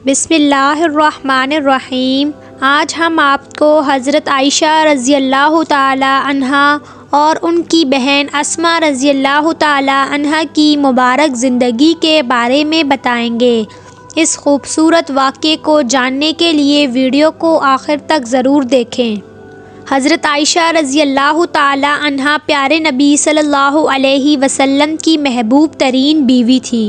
بسم اللہ الرحمن الرحیم۔ آج ہم آپ کو حضرت عائشہ رضی اللہ تعالی عنہا اور ان کی بہن اسماء رضی اللہ تعالی عنہا کی مبارک زندگی کے بارے میں بتائیں گے۔ اس خوبصورت واقعے کو جاننے کے لیے ویڈیو کو آخر تک ضرور دیکھیں۔ حضرت عائشہ رضی اللہ تعالی عنہا پیارے نبی صلی اللہ علیہ وسلم کی محبوب ترین بیوی تھی۔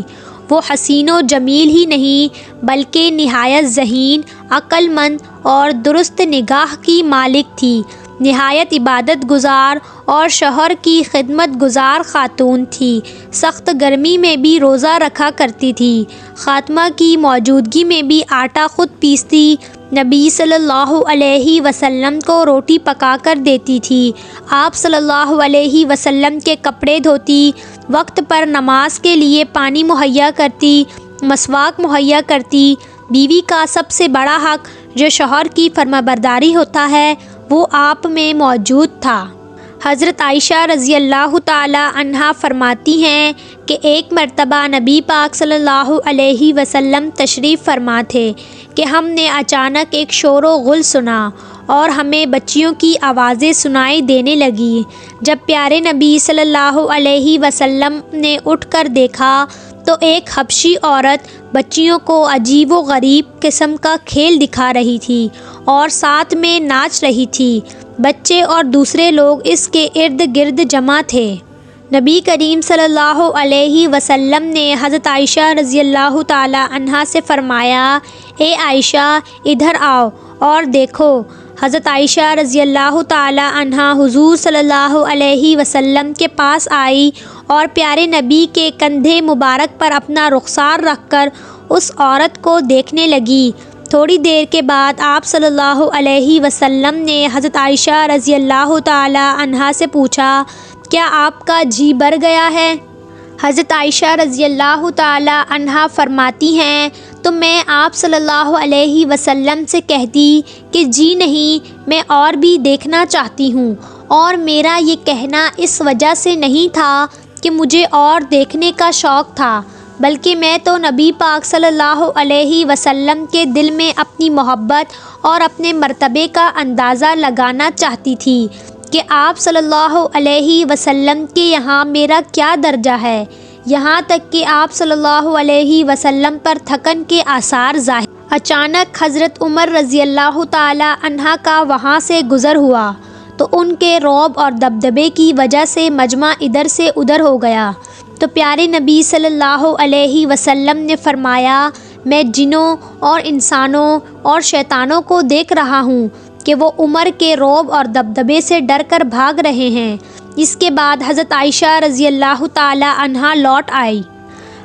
وہ حسین و جمیل ہی نہیں بلکہ نہایت ذہین، عقل مند اور درست نگاہ کی مالک تھی۔ نہایت عبادت گزار اور شوہر کی خدمت گزار خاتون تھی۔ سخت گرمی میں بھی روزہ رکھا کرتی تھی۔ خاتمہ کی موجودگی میں بھی آٹا خود پیستی، نبی صلی اللہ علیہ وسلم کو روٹی پکا کر دیتی تھی، آپ صلی اللہ علیہ وسلم کے کپڑے دھوتی، وقت پر نماز کے لیے پانی مہیا کرتی، مسواک مہیا کرتی۔ بیوی کا سب سے بڑا حق جو شوہر کی فرمانبرداری ہوتا ہے وہ آپ میں موجود تھا۔ حضرت عائشہ رضی اللہ تعالی عنہا فرماتی ہیں کہ ایک مرتبہ نبی پاک صلی اللہ علیہ وسلم تشریف فرما تھے کہ ہم نے اچانک ایک شور و غل سنا اور ہمیں بچیوں کی آوازیں سنائی دینے لگی۔ جب پیارے نبی صلی اللہ علیہ وسلم نے اٹھ کر دیکھا تو ایک حبشی عورت بچیوں کو عجیب و غریب قسم کا کھیل دکھا رہی تھی اور ساتھ میں ناچ رہی تھی۔ بچے اور دوسرے لوگ اس کے ارد گرد جمع تھے۔ نبی کریم صلی اللہ علیہ وسلم نے حضرت عائشہ رضی اللہ تعالی عنہا سے فرمایا، اے عائشہ ادھر آؤ اور دیکھو۔ حضرت عائشہ رضی اللہ تعالی عنہا حضور صلی اللہ علیہ وسلم کے پاس آئی اور پیارے نبی کے کندھے مبارک پر اپنا رخسار رکھ کر اس عورت کو دیکھنے لگی۔ تھوڑی دیر کے بعد آپ صلی اللہ علیہ وسلم نے حضرت عائشہ رضی اللہ تعالی عنہا سے پوچھا، کیا آپ کا جی بھر گیا ہے؟ حضرت عائشہ رضی اللہ تعالی عنہا فرماتی ہیں تو میں آپ صلی اللہ علیہ وسلم سے کہتی کہ جی نہیں، میں اور بھی دیکھنا چاہتی ہوں، اور میرا یہ کہنا اس وجہ سے نہیں تھا کہ مجھے اور دیکھنے کا شوق تھا، بلکہ میں تو نبی پاک صلی اللہ علیہ وسلم کے دل میں اپنی محبت اور اپنے مرتبے کا اندازہ لگانا چاہتی تھی کہ آپ صلی اللہ علیہ وسلم کے یہاں میرا کیا درجہ ہے، یہاں تک کہ آپ صلی اللہ علیہ وسلم پر تھکن کے آثار ظاہر۔ اچانک حضرت عمر رضی اللہ تعالی عنہ کا وہاں سے گزر ہوا تو ان کے رعب اور دبدبے کی وجہ سے مجمع ادھر سے ادھر ہو گیا۔ تو پیارے نبی صلی اللہ علیہ وسلم نے فرمایا، میں جنوں اور انسانوں اور شیطانوں کو دیکھ رہا ہوں کہ وہ عمر کے رعب اور دبدبے سے ڈر کر بھاگ رہے ہیں۔ اس کے بعد حضرت عائشہ رضی اللہ تعالی عنہا لوٹ آئی۔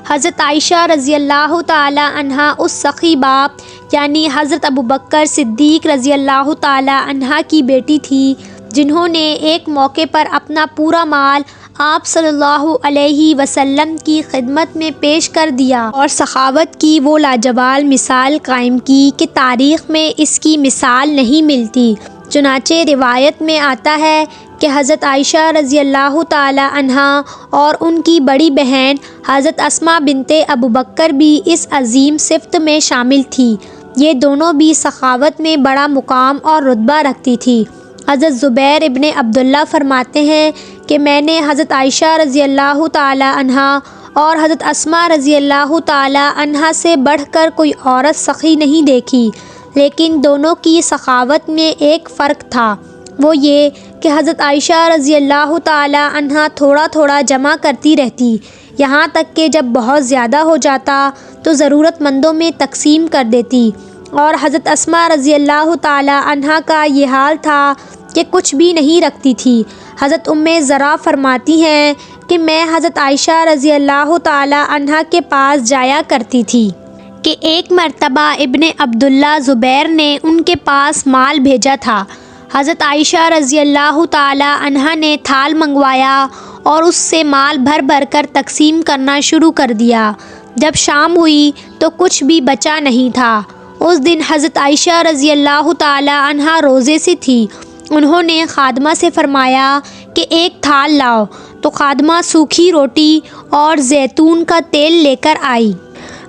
حضرت عائشہ رضی اللہ تعالی عنہا اس سخی باپ یعنی حضرت ابوبکر صدیق رضی اللہ تعالی عنہ کی بیٹی تھی، جنہوں نے ایک موقع پر اپنا پورا مال آپ صلی اللہ علیہ وسلم کی خدمت میں پیش کر دیا اور سخاوت کی وہ لاجوال مثال قائم کی کہ تاریخ میں اس کی مثال نہیں ملتی۔ چنانچہ روایت میں آتا ہے کہ حضرت عائشہ رضی اللہ تعالی عنہا اور ان کی بڑی بہن حضرت اسماء بنت ابوبکر بھی اس عظیم صفت میں شامل تھی۔ یہ دونوں بھی سخاوت میں بڑا مقام اور رتبہ رکھتی تھی۔ حضرت زبیر ابن عبداللہ فرماتے ہیں کہ میں نے حضرت عائشہ رضی اللہ تعالی عنہا اور حضرت اسماء رضی اللہ تعالی عنہا سے بڑھ کر کوئی عورت سخی نہیں دیکھی، لیکن دونوں کی سخاوت میں ایک فرق تھا، وہ یہ کہ حضرت عائشہ رضی اللہ تعالی عنہا تھوڑا تھوڑا جمع کرتی رہتی، یہاں تک کہ جب بہت زیادہ ہو جاتا تو ضرورت مندوں میں تقسیم کر دیتی، اور حضرت اسماء رضی اللہ تعالی عنہا کا یہ حال تھا کہ کچھ بھی نہیں رکھتی تھی۔ حضرت زرع فرماتی ہیں کہ میں حضرت عائشہ رضی اللہ تعالی عنہا کے پاس جایا کرتی تھی کہ ایک مرتبہ ابن عبداللہ زبیر نے ان کے پاس مال بھیجا تھا۔ حضرت عائشہ رضی اللہ تعالی عنہا نے تھال منگوایا اور اس سے مال بھر بھر کر تقسیم کرنا شروع کر دیا۔ جب شام ہوئی تو کچھ بھی بچا نہیں تھا۔ اس دن حضرت عائشہ رضی اللہ تعالی عنہا روزے سے تھی۔ انہوں نے خادمہ سے فرمایا کہ ایک تھال لاؤ، تو خادمہ سوکھی روٹی اور زیتون کا تیل لے کر آئی۔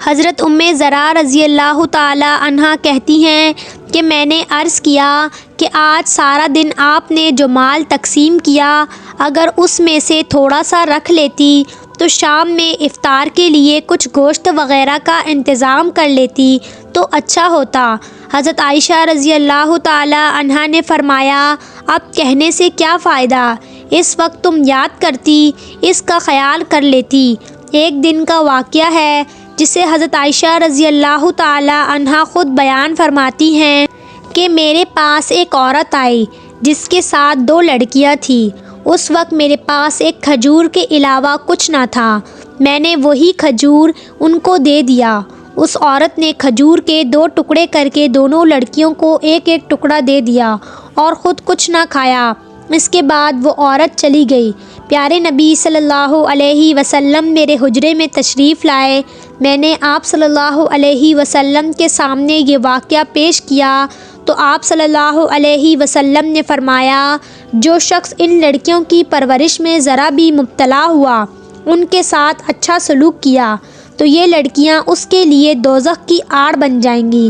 حضرت زرع رضی اللہ تعالی عنہ کہتی ہیں کہ میں نے عرض کیا کہ آج سارا دن آپ نے جو مال تقسیم کیا اگر اس میں سے تھوڑا سا رکھ لیتی تو شام میں افطار کے لیے کچھ گوشت وغیرہ کا انتظام کر لیتی تو اچھا ہوتا۔ حضرت عائشہ رضی اللہ تعالی عنہا نے فرمایا اب کہنے سے کیا فائدہ، اس وقت تم یاد کرتی، اس کا خیال کر لیتی۔ ایک دن کا واقعہ ہے جسے حضرت عائشہ رضی اللہ تعالی عنہا خود بیان فرماتی ہیں کہ میرے پاس ایک عورت آئی جس کے ساتھ 2 لڑکیاں تھیں۔ اس وقت میرے پاس ایک کھجور کے علاوہ کچھ نہ تھا، میں نے وہی کھجور ان کو دے دیا۔ اس عورت نے کھجور کے 2 ٹکڑے کر کے دونوں لڑکیوں کو ایک ایک ٹکڑا دے دیا اور خود کچھ نہ کھایا۔ اس کے بعد وہ عورت چلی گئی۔ پیارے نبی صلی اللہ علیہ وسلم میرے حجرے میں تشریف لائے۔ میں نے آپ صلی اللہ علیہ وسلم کے سامنے یہ واقعہ پیش کیا تو آپ صلی اللہ علیہ وسلم نے فرمایا جو شخص ان لڑکیوں کی پرورش میں ذرا بھی مبتلا ہوا، ان کے ساتھ اچھا سلوک کیا تو یہ لڑکیاں اس کے لیے دوزخ کی آڑ بن جائیں گی۔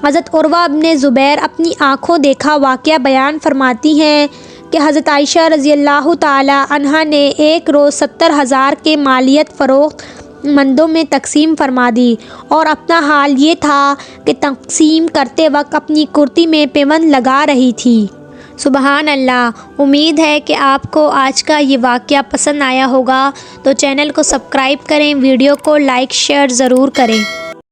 حضرت عروہ بن زبیر اپنی آنکھوں دیکھا واقعہ بیان فرماتی ہیں کہ حضرت عائشہ رضی اللہ تعالی عنہا نے ایک روز 70,000 کے مالیت فروخت مندوں میں تقسیم فرما دی اور اپنا حال یہ تھا کہ تقسیم کرتے وقت اپنی کرتی میں پیوند لگا رہی تھی۔ سبحان اللہ۔ امید ہے کہ آپ کو آج کا یہ واقعہ پسند آیا ہوگا، تو چینل کو سبسکرائب کریں، ویڈیو کو لائک شیئر ضرور کریں۔